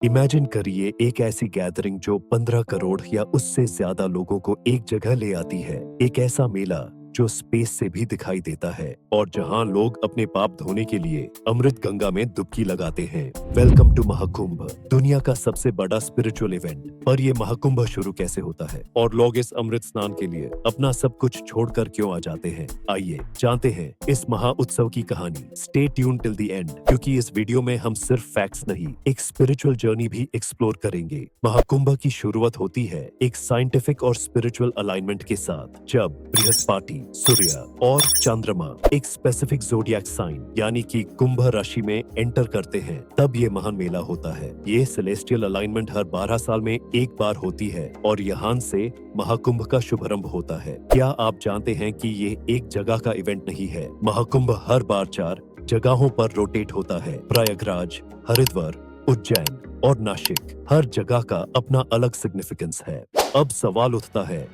Imagine करिए एक ऐसी गैदरिंग जो 15 करोड़ या उससे ज्यादा लोगों को एक जगह ले आती है। एक ऐसा मेला जो स्पेस से भी दिखाई देता है और जहां लोग अपने पाप धोने के लिए अमृत गंगा में डुबकी लगाते हैं। वेलकम टू महाकुंभ, दुनिया का सबसे बड़ा स्पिरिचुअल इवेंट। पर ये महाकुंभ शुरू कैसे होता है और लोग इस अमृत स्नान के लिए अपना सब कुछ छोड़कर क्यों आ जाते हैं? आइए जानते हैं इस महा उत्सव की कहानी। Stay tune till the end, क्योंकि इस वीडियो में हम सिर्फ फैक्ट्स नहीं, एक स्पिरिचुअल जर्नी भी एक्सप्लोर करेंगे। महाकुंभ की शुरुआत होती है एक साइंटिफिक और स्पिरिचुअल अलाइनमेंट के साथ, जब बृहस्पति, सूर्य और चंद्रमा एक स्पेसिफिक ज़ोडिएक साइन यानी कि कुंभ राशि में एंटर करते हैं। तब ये महान मेला होता है। ये सेलेस्टियल अलाइनमेंट हर 12 साल में एक बार होती है और यहाँ से महाकुंभ का शुभारंभ होता है। क्या आप जानते हैं कि ये एक जगह का इवेंट नहीं है? महाकुंभ हर बार 4 जगहों पर रोटेट होता है। प्रयागराज, हरिद्वार, उज्जैन और नासिक। हर जगह का अपना अलग सिग्निफिकेंस है। अब सवाल उठता है,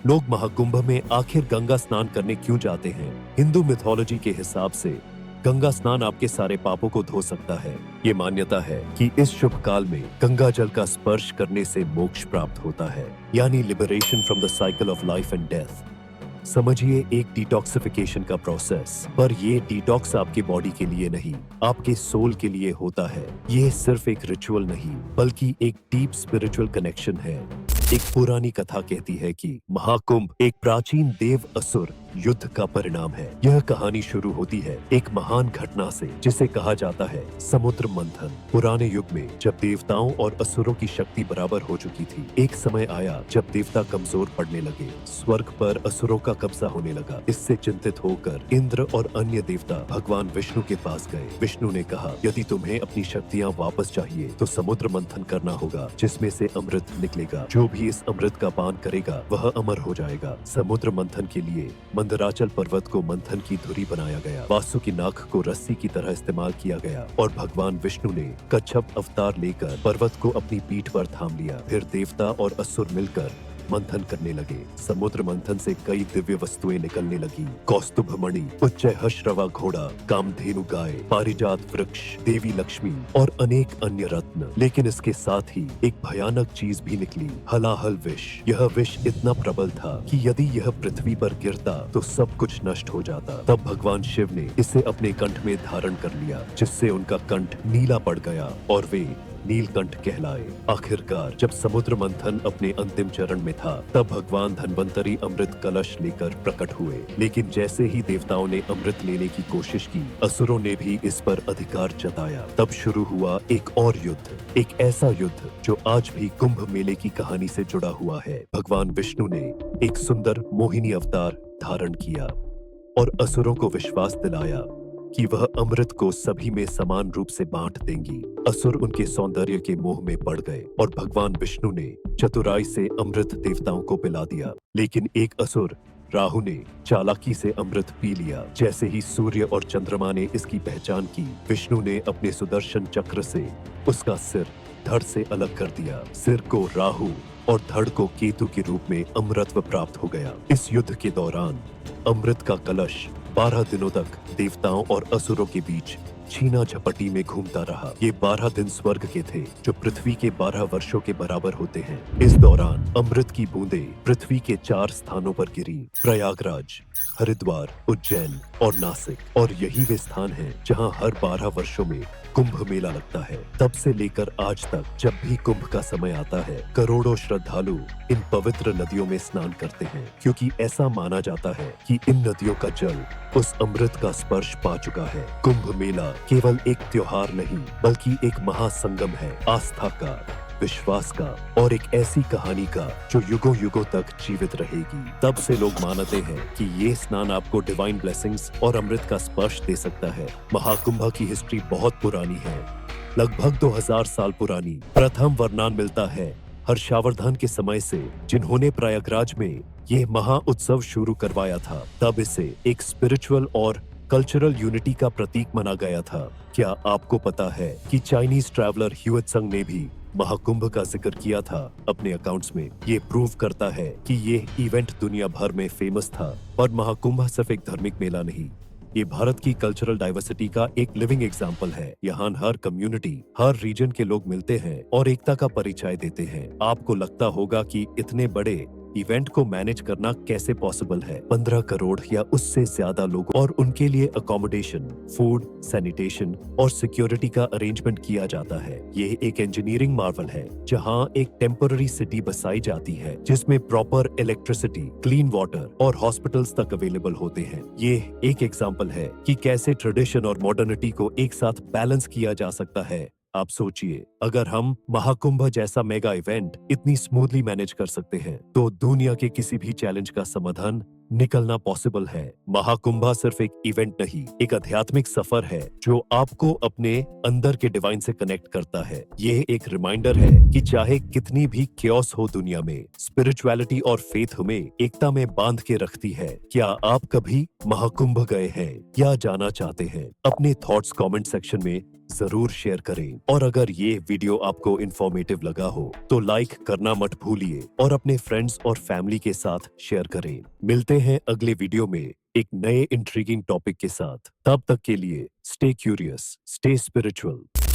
लोग महाकुंभ में आखिर गंगा स्नान करने क्यों जाते हैं? हिंदू मिथोलॉजी के हिसाब से गंगा स्नान आपके सारे पापों को धो सकता है। ये मान्यता है कि इस शुभ काल में गंगा जल का स्पर्श करने से मोक्ष प्राप्त होता है, यानी liberation from the cycle of life and death. समझिए एक डिटॉक्सिफिकेशन का प्रोसेस। पर ये डिटॉक्स आपके बॉडी के लिए नहीं, आपके सोल के लिए होता है। ये सिर्फ एक रिचुअल नहीं, बल्कि एक डीप स्पिरिचुअल कनेक्शन है। एक पुरानी कथा कहती है कि महाकुंभ एक प्राचीन देव असुर युद्ध का परिणाम है। यह कहानी शुरू होती है एक महान घटना से, जिसे कहा जाता है समुद्र मंथन। पुराने युग में जब देवताओं और असुरों की शक्ति बराबर हो चुकी थी, एक समय आया जब देवता कमजोर पड़ने लगे, स्वर्ग पर असुरों का कब्जा होने लगा। इससे चिंतित होकर इंद्र और अन्य देवता भगवान विष्णु के पास गए। विष्णु ने कहा, यदि तुम्हें अपनी शक्तियाँ वापस चाहिए तो समुद्र मंथन करना होगा, जिसमें से अमृत निकलेगा। जो भी इस अमृत का पान करेगा वह अमर हो जाएगा। समुद्र मंथन के लिए मंदराचल पर्वत को मंथन की धुरी बनाया गया। वासुकी नाग को रस्सी की तरह इस्तेमाल किया गया और भगवान विष्णु ने कच्छप अवतार लेकर पर्वत को अपनी पीठ पर थाम लिया। फिर देवता और असुर मिलकर मंथन करने लगे। समुद्र मंथन से कई दिव्य वस्तुएं निकलने लगी। कौस्तुभ मणि, उच्चैःश्रवा घोड़ा, कामधेनु गाय, पारिजात वृक्ष, देवी लक्ष्मी और अनेक अन्य रत्न। लेकिन इसके साथ ही एक भयानक चीज भी निकली, हलाहल विष। यह विष इतना प्रबल था कि यदि यह पृथ्वी पर गिरता तो सब कुछ नष्ट हो जाता। तब भगवान शिव ने इसे अपने कंठ में धारण कर लिया, जिससे उनका कंठ नीला पड़ गया और वे नीलकंठ कहलाए। आखिरकार जब समुद्र मंथन अपने अंतिम चरण में था, तब भगवान धन्वंतरी अमृत कलश लेकर प्रकट हुए। लेकिन जैसे ही देवताओं ने अमृत लेने की कोशिश की, असुरों ने भी इस पर अधिकार जताया। तब शुरू हुआ एक और युद्ध, एक ऐसा युद्ध जो आज भी कुंभ मेले की कहानी से जुड़ा हुआ है। भगवान विष्णु ने एक सुंदर मोहिनी अवतार धारण किया और असुरों को विश्वास दिलाया कि वह अमृत को सभी में समान रूप से बांट देंगी। असुर उनके सौंदर्य के मोह में पड़ गए और भगवान विष्णु ने चतुराई से अमृत देवताओं को पिला दिया। लेकिन एक असुर राहु ने चालाकी से अमृत पी लिया। जैसे ही सूर्य और चंद्रमा ने इसकी पहचान की, विष्णु ने अपने सुदर्शन चक्र से उसका सिर धड़ से अलग कर दिया। सिर को राहु और धड़ को केतु के रूप में अमृतत्व प्राप्त हो गया। इस युद्ध के दौरान अमृत का कलश 12 दिनों तक देवताओं और असुरों के बीच छीना झपटी में घूमता रहा। ये 12 दिन स्वर्ग के थे, जो पृथ्वी के 12 वर्षों के बराबर होते हैं। इस दौरान अमृत की बूंदें पृथ्वी के 4 स्थानों पर गिरी, प्रयागराज, हरिद्वार, उज्जैन और नासिक। और यही वे स्थान हैं जहां हर 12 वर्षों में कुंभ मेला लगता है। तब से लेकर आज तक जब भी कुंभ का समय आता है, करोड़ों श्रद्धालु इन पवित्र नदियों में स्नान करते हैं, क्योंकि ऐसा माना जाता है कि इन नदियों का जल उस अमृत का स्पर्श पा चुका है। कुंभ मेला केवल एक त्योहार नहीं, बल्कि एक महासंगम है, आस्था का, विश्वास का और एक ऐसी कहानी का जो युगों युगों तक जीवित रहेगी। तब से लोग मानते हैं कि ये स्नान आपको डिवाइन ब्लेसिंग्स और अमृत का स्पर्श दे सकता है। महाकुंभ की हिस्ट्री बहुत पुरानी है, लगभग 2000 साल पुरानी। प्रथम वर्णन मिलता है हर्षवर्धन के समय से, जिन्होंने प्रयागराज में ये महा उत्सव शुरू करवाया था। तब इसे एक स्पिरिचुअल और कल्चरल यूनिटी का प्रतीक माना गया था। क्या आपको पता है कि चाइनीज ट्रैवलर ह्यूएत्संग ने भी महाकुंभ का जिक्र किया था अपने अकाउंट्स में? ये प्रूव करता है कि ये इवेंट दुनिया भर में फेमस था। पर महाकुंभ सिर्फ एक धार्मिक मेला नहीं, ये भारत की कल्चरल डाइवर्सिटी का एक लिविंग एग्जाम्पल है। यहाँ हर कम्युनिटी, हर रीजन के लोग मिलते हैं और एकता का परिचय देते हैं। आपको लगता होगा कि इतने बड़े इवेंट को मैनेज करना कैसे पॉसिबल है। 15 करोड़ या उससे ज्यादा लोग और उनके लिए अकोमोडेशन, फूड, सैनिटेशन और सिक्योरिटी का अरेंजमेंट किया जाता है। ये एक इंजीनियरिंग मार्वल है जहां एक टेम्पररी सिटी बसाई जाती है जिसमें प्रॉपर इलेक्ट्रिसिटी, क्लीन वाटर और हॉस्पिटल्स तक अवेलेबल होते हैं। ये एक एग्जाम्पल है कि कैसे ट्रेडिशन और मॉडर्निटी को एक साथ बैलेंस किया जा सकता है। आप सोचिए, अगर हम महाकुंभ जैसा मेगा इवेंट इतनी स्मूथली मैनेज कर सकते हैं तो दुनिया के किसी भी चैलेंज का समाधान निकलना पॉसिबल है। महाकुंभ सिर्फ एक इवेंट नहीं, एक आध्यात्मिक सफर है जो आपको अपने अंदर के डिवाइन से कनेक्ट करता है। ये एक रिमाइंडर है कि चाहे कितनी भी क्योस हो दुनिया में, स्पिरिचुअलिटी और फेथ हमें एकता में बांध के रखती है। क्या आप कभी महाकुंभ गए हैं या जाना चाहते हैं? अपने थॉट्स कमेंट सेक्शन में जरूर शेयर करें। और अगर ये वीडियो आपको इंफॉर्मेटिव लगा हो तो लाइक करना मत भूलिए और अपने फ्रेंड्स और फैमिली के साथ शेयर करें। मिलते हैं अगले वीडियो में एक नए इंट्रीगिंग टॉपिक के साथ। तब तक के लिए स्टे क्यूरियस, स्टे स्पिरिचुअल।